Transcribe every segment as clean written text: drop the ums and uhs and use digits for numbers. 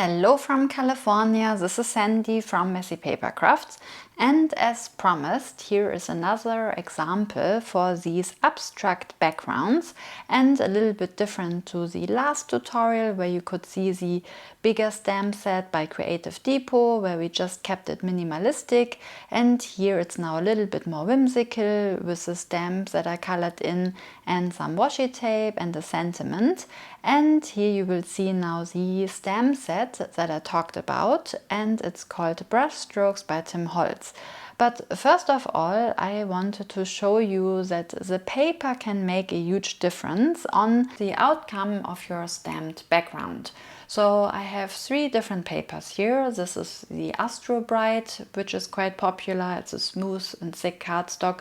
Hello from California, this is Sandy from Messy Paper Crafts, and as promised, here is another example for these abstract backgrounds, and a little bit different to the last tutorial where you could see the bigger stamp set by Creative Depot where we just kept it minimalistic, and here it's now a little bit more whimsical with the stamps that are colored in and some washi tape and a sentiment. And here you will see now the stamp set that I talked about, and it's called Brushstrokes by Tim Holtz. But first of all, I wanted to show you that the paper can make a huge difference on the outcome of your stamped background. So I have 3 different papers here. This is the Astrobright, which is quite popular. It's a smooth and thick cardstock.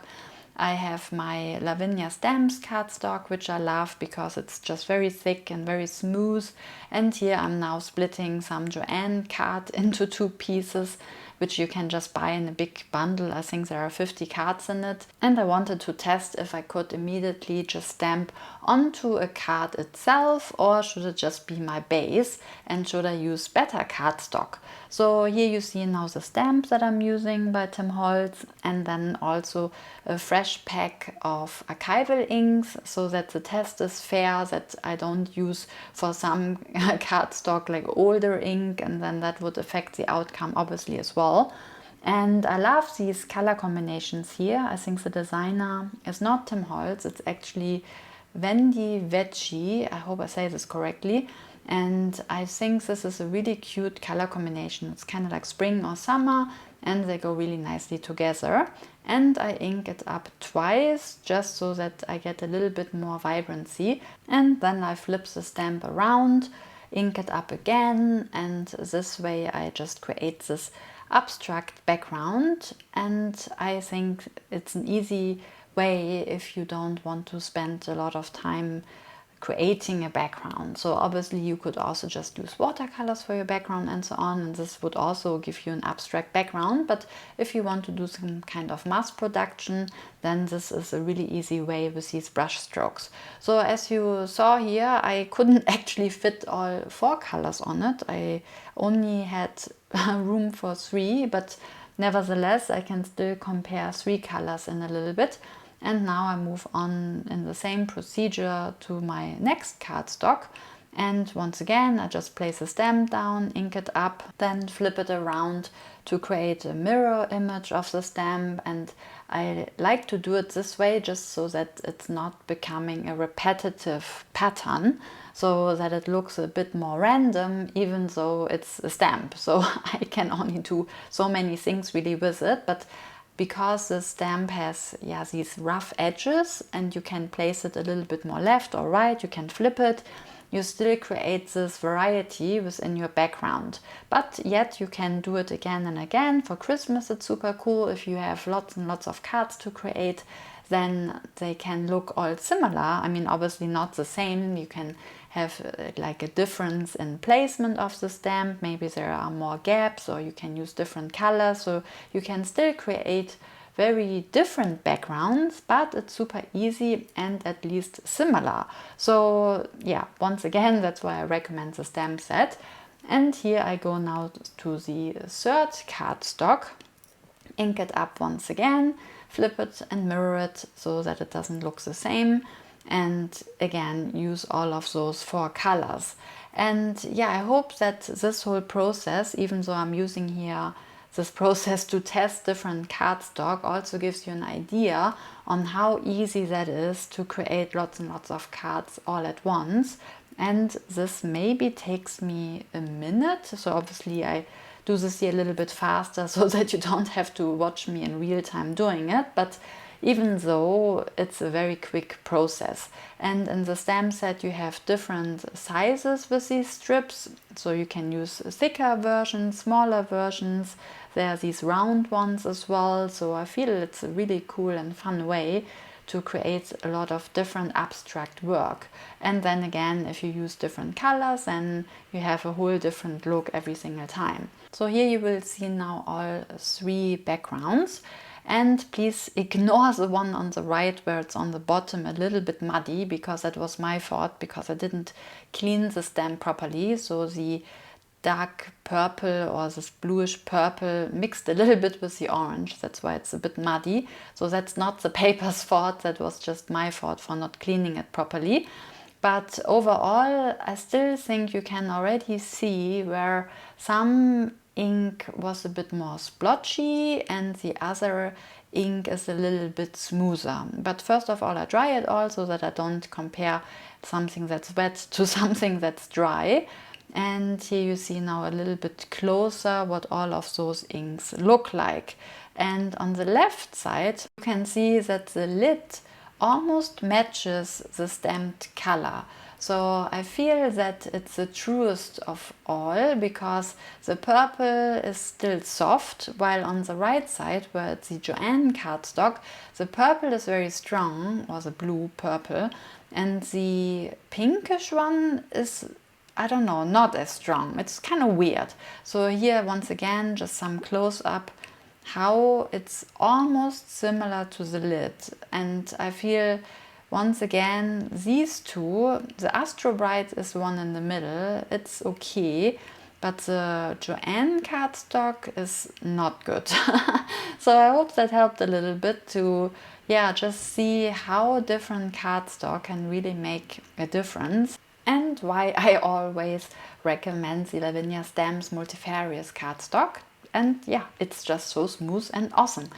I have my Lavinia Stamps cardstock, which I love because it's just very thick and very smooth. And here I'm now splitting some Joann card into 2 pieces, which you can just buy in a big bundle. I think there are 50 cards in it. And I wanted to test if I could immediately just stamp onto a card itself, or should it just be my base, and should I use better cardstock. So here you see now the stamps that I'm using by Tim Holtz, and then also a fresh pack of archival inks, so that the test is fair, that I don't use for some cardstock like older ink, and then that would affect the outcome obviously as well. And I love these color combinations here. I think the designer is not Tim Holtz, it's actually Wendy Veggie, I hope I say this correctly. And I think this is a really cute color combination. It's kind of like spring or summer, and they go really nicely together. And I ink it up twice, just so that I get a little bit more vibrancy. And then I flip the stamp around, ink it up again, and this way I just create this abstract background. And I think it's an easy way if you don't want to spend a lot of time creating a background. So obviously you could also just use watercolors for your background and so on, and this would also give you an abstract background. But if you want to do some kind of mass production, then this is a really easy way with these brush strokes. So as you saw here, I couldn't actually fit all 4 colors on it. I only had room for 3, but nevertheless I can still compare 3 colors in a little bit. And now I move on in the same procedure to my next cardstock. And once again, I just place a stamp down, ink it up, then flip it around to create a mirror image of the stamp. And I like to do it this way just so that it's not becoming a repetitive pattern, so that it looks a bit more random, even though it's a stamp. So I can only do so many things really with it. But because the stamp has these rough edges, and you can place it a little bit more left or right, you can flip it, you still create this variety within your background. But yet you can do it again and again. For Christmas it's super cool. If you have lots and lots of cards to create, then they can look all similar. I mean, obviously not the same. You can have like a difference in placement of the stamp. Maybe there are more gaps, or you can use different colors. So you can still create very different backgrounds, but it's super easy and at least similar. So yeah, once again, that's why I recommend the stamp set. And here I go now to the 3rd cardstock, ink it up once again, flip it and mirror it so that it doesn't look the same. And again, use all of those 4 colors. And yeah, I hope that this whole process, even though I'm using here this process to test different cardstock, also gives you an idea on how easy that is to create lots and lots of cards all at once. And this maybe takes me a minute. So obviously I do this here a little bit faster so that you don't have to watch me in real time doing it. But even though it's a very quick process. And in the stamp set you have different sizes with these strips, so you can use thicker versions, smaller versions. There are these round ones as well, so I feel it's a really cool and fun way to create a lot of different abstract work. And then again, if you use different colors, then you have a whole different look every single time. So here you will see now all 3 backgrounds. And please ignore the one on the right where it's on the bottom a little bit muddy, because that was my fault, because I didn't clean the stamp properly. So the dark purple or this bluish purple mixed a little bit with the orange. That's why it's a bit muddy. So that's not the paper's fault, that was just my fault for not cleaning it properly. But overall, I still think you can already see where some ink was a bit more splotchy and the other ink is a little bit smoother. But first of all, I dry it all so that I don't compare something that's wet to something that's dry. And here you see now a little bit closer what all of those inks look like. And on the left side, you can see that the lid almost matches the stamped color. So I feel that it's the truest of all, because the purple is still soft, while on the right side, where it's the Joann cardstock, the purple is very strong, or the blue purple, and the pinkish one is, I don't know, not as strong. It's kind of weird. So here once again, just some close up how it's almost similar to the lid. And I feel once again these two, the Astrobright is one in the middle, it's okay, but the Joann cardstock is not good. So I hope that helped a little bit to just see how different cardstock can really make a difference, and why I always recommend the Lavinia Stamps Multifarious Card Stock. And it's just so smooth and awesome.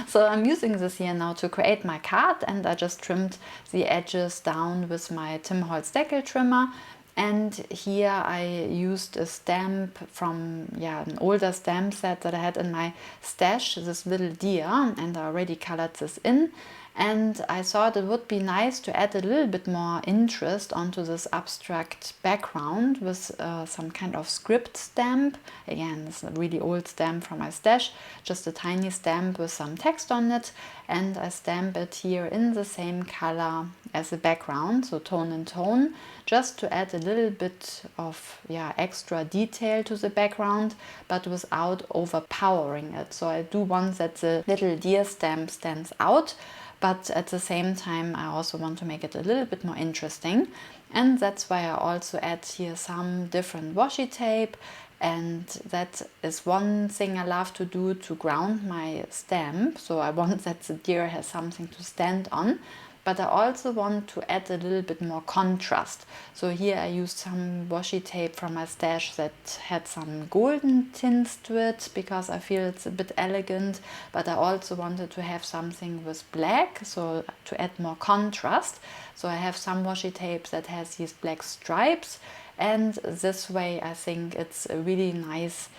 So I'm using this here now to create my card, and I just trimmed the edges down with my Tim Holtz decal trimmer. And here I used a stamp from an older stamp set that I had in my stash, this little deer, and I already colored this in. And I thought it would be nice to add a little bit more interest onto this abstract background with some kind of script stamp. Again, it's a really old stamp from my stash, just a tiny stamp with some text on it. And I stamp it here in the same color as the background, so tone and tone, just to add a little bit of extra detail to the background, but without overpowering it. So I do want that the little deer stamp stands out, but at the same time I also want to make it a little bit more interesting. And that's why I also add here some different washi tape, and that is one thing I love to do to ground my stamp. So I want that the deer has something to stand on, but I also want to add a little bit more contrast. So here I used some washi tape from my stash that had some golden tints to it, because I feel it's a bit elegant, but I also wanted to have something with black, so to add more contrast. So I have some washi tape that has these black stripes, and this way I think it's a really nice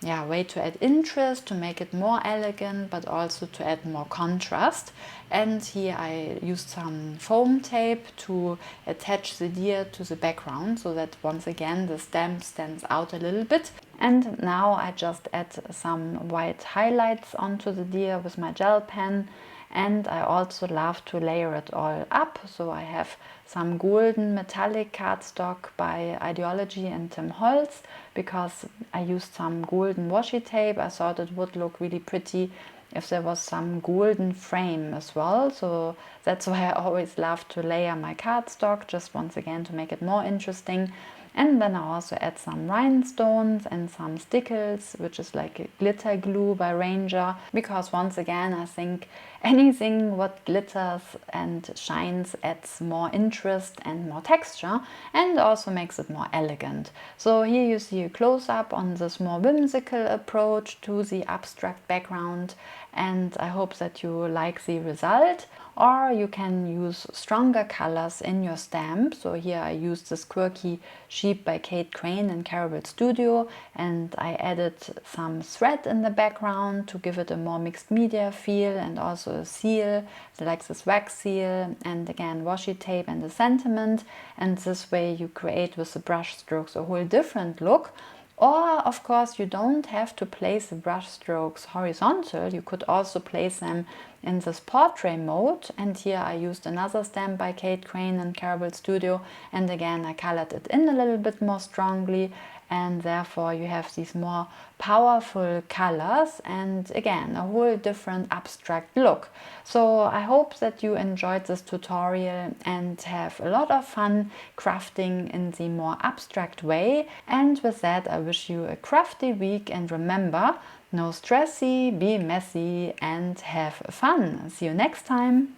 way to add interest, to make it more elegant, but also to add more contrast. And here I used some foam tape to attach the deer to the background, so that once again the stamp stands out a little bit. And now I just add some white highlights onto the deer with my gel pen. And I also love to layer it all up. So I have some golden metallic cardstock by Ideology and Tim Holtz, because I used some golden washi tape. I thought it would look really pretty if there was some golden frame as well. So that's why I always love to layer my cardstock, just once again to make it more interesting. And then I also add some rhinestones and some stickles, which is like a glitter glue by Ranger, because once again I think anything what glitters and shines adds more interest and more texture, and also makes it more elegant. So here you see a close-up on this more whimsical approach to the abstract background, and I hope that you like the result. Or you can use stronger colors in your stamp. So here I used this quirky sheep by Kate Crane in Caraway Studio, and I added some thread in the background to give it a more mixed media feel, and also a seal, like this wax seal, and again washi tape and a sentiment. And this way you create with the brush strokes a whole different look. Or of course you don't have to place the brush strokes horizontal, you could also place them in this portrait mode. And here I used another stamp by Kate Crane and Caraway Studio, and again I colored it in a little bit more strongly. and therefore you have these more powerful colors and again a whole different abstract look. So I hope that you enjoyed this tutorial and have a lot of fun crafting in the more abstract way. And with that, I wish you a crafty week, and remember, no stressy, be messy and have fun. See you next time.